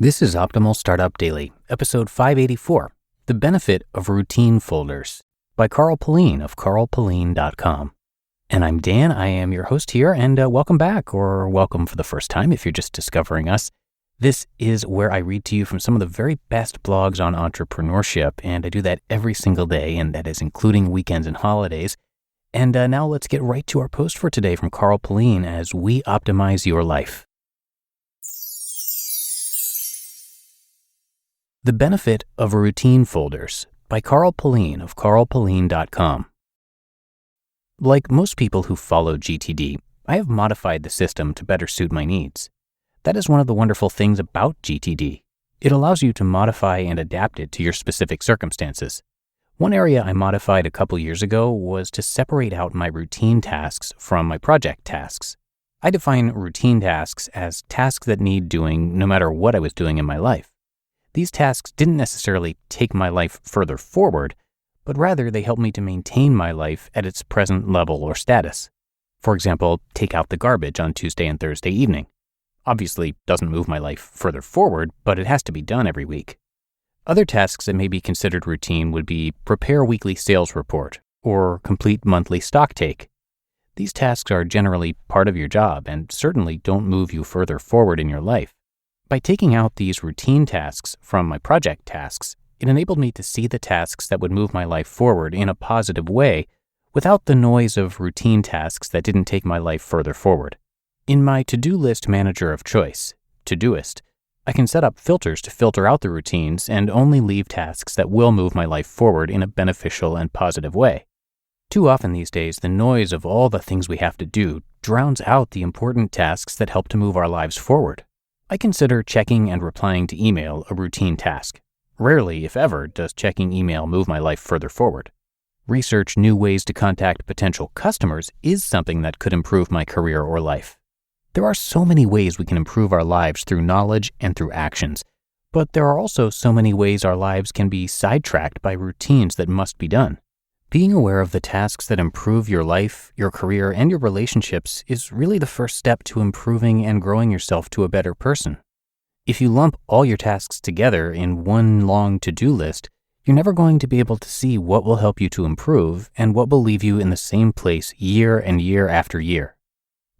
This is Optimal Startup Daily, episode 584, The Benefit of Routine Folders, by Pullein of Pullein.com. And I'm Dan, I am your host here, and welcome back, or welcome for the first time if you're just discovering us. This is where I read to you from some of the very best blogs on entrepreneurship, and I do that every single day, and that is including weekends and holidays. And now let's get right to our post for today from Pullein as we optimize your life. The Benefit of Routine Folders, by Pullein of Pullein.com. Like most people who follow GTD, I have modified the system to better suit my needs. That is one of the wonderful things about GTD. It allows you to modify and adapt it to your specific circumstances. One area I modified a couple years ago was to separate out my routine tasks from my project tasks. I define routine tasks as tasks that need doing no matter what I was doing in my life. These tasks didn't necessarily take my life further forward, but rather they helped me to maintain my life at its present level or status. For example, take out the garbage on Tuesday and Thursday evening. Obviously, doesn't move my life further forward, but it has to be done every week. Other tasks that may be considered routine would be prepare a weekly sales report or complete monthly stock take. These tasks are generally part of your job and certainly don't move you further forward in your life. By taking out these routine tasks from my project tasks, it enabled me to see the tasks that would move my life forward in a positive way without the noise of routine tasks that didn't take my life further forward. In my to-do list manager of choice, Todoist, I can set up filters to filter out the routines and only leave tasks that will move my life forward in a beneficial and positive way. Too often these days, the noise of all the things we have to do drowns out the important tasks that help to move our lives forward. I consider checking and replying to email a routine task. Rarely, if ever, does checking email move my life further forward. Research new ways to contact potential customers is something that could improve my career or life. There are so many ways we can improve our lives through knowledge and through actions, but there are also so many ways our lives can be sidetracked by routines that must be done. Being aware of the tasks that improve your life, your career, and your relationships is really the first step to improving and growing yourself to a better person. If you lump all your tasks together in one long to-do list, you're never going to be able to see what will help you to improve and what will leave you in the same place year and year after year.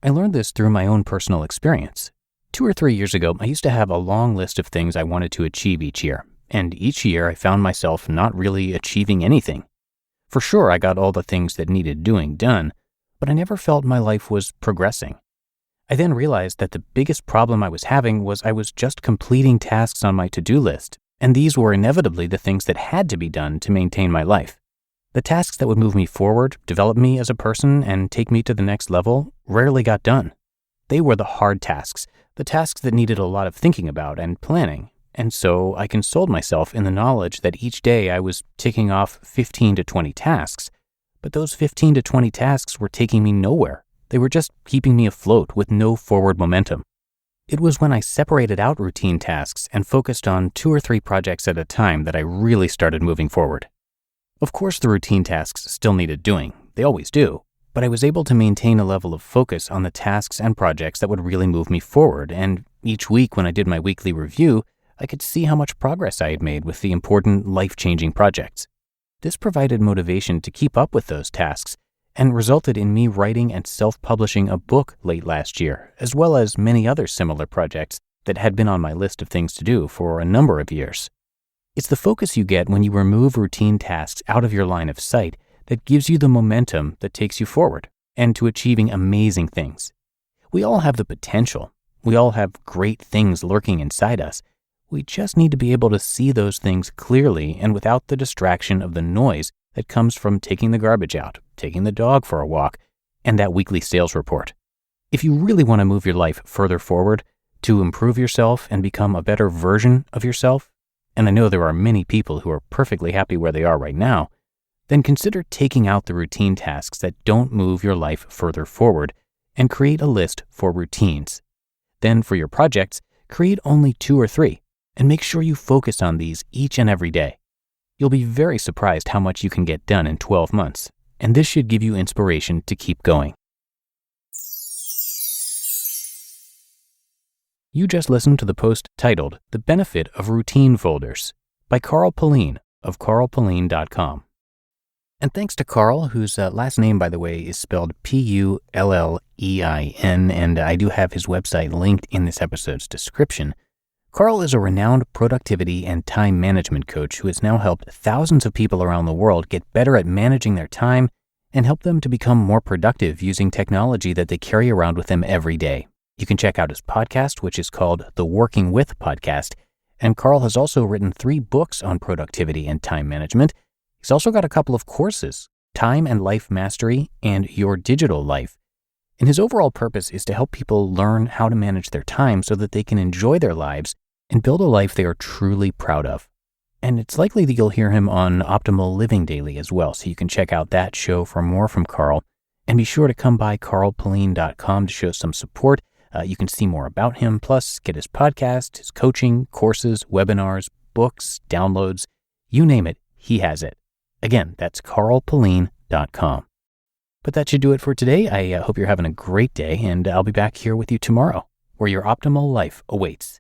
I learned this through my own personal experience. 2 or 3 years ago, I used to have a long list of things I wanted to achieve each year, and each year I found myself not really achieving anything. For sure, I got all the things that needed doing done, but I never felt my life was progressing. I then realized that the biggest problem I was having was I was just completing tasks on my to-do list, and these were inevitably the things that had to be done to maintain my life. The tasks that would move me forward, develop me as a person, and take me to the next level rarely got done. They were the hard tasks, the tasks that needed a lot of thinking about and planning. And so I consoled myself in the knowledge that each day I was ticking off 15 to 20 tasks, but those 15 to 20 tasks were taking me nowhere. They were just keeping me afloat with no forward momentum. It was when I separated out routine tasks and focused on 2 or 3 projects at a time that I really started moving forward. Of course, the routine tasks still needed doing. They always do. But I was able to maintain a level of focus on the tasks and projects that would really move me forward, and each week when I did my weekly review, I could see how much progress I had made with the important life-changing projects. This provided motivation to keep up with those tasks and resulted in me writing and self-publishing a book late last year, as well as many other similar projects that had been on my list of things to do for a number of years. It's the focus you get when you remove routine tasks out of your line of sight that gives you the momentum that takes you forward and to achieving amazing things. We all have the potential. We all have great things lurking inside us. We just need to be able to see those things clearly and without the distraction of the noise that comes from taking the garbage out, taking the dog for a walk, and that weekly sales report. If you really want to move your life further forward, to improve yourself and become a better version of yourself, and I know there are many people who are perfectly happy where they are right now, then consider taking out the routine tasks that don't move your life further forward and create a list for routines. Then for your projects, create only 2 or 3. And make sure you focus on these each and every day. You'll be very surprised how much you can get done in 12 months, and this should give you inspiration to keep going. You just listened to the post titled The Benefit of Routine Folders by Carl Pullein of Pullein.com. And thanks to Carl, whose last name, by the way, is spelled Pullein, and I do have his website linked in this episode's description. Carl is a renowned productivity and time management coach who has now helped thousands of people around the world get better at managing their time and help them to become more productive using technology that they carry around with them every day. You can check out his podcast, which is called The Working With Podcast, and Carl has also written 3 books on productivity and time management. He's also got a couple of courses, Time and Life Mastery and Your Digital Life. And his overall purpose is to help people learn how to manage their time so that they can enjoy their lives and build a life they are truly proud of. And it's likely that you'll hear him on Optimal Living Daily as well, so you can check out that show for more from Carl. And be sure to come by carlpullein.com to show some support. You can see more about him, plus get his podcast, his coaching, courses, webinars, books, downloads, you name it, he has it. Again, that's carlpullein.com. But that should do it for today. I hope you're having a great day, and I'll be back here with you tomorrow, where your optimal life awaits.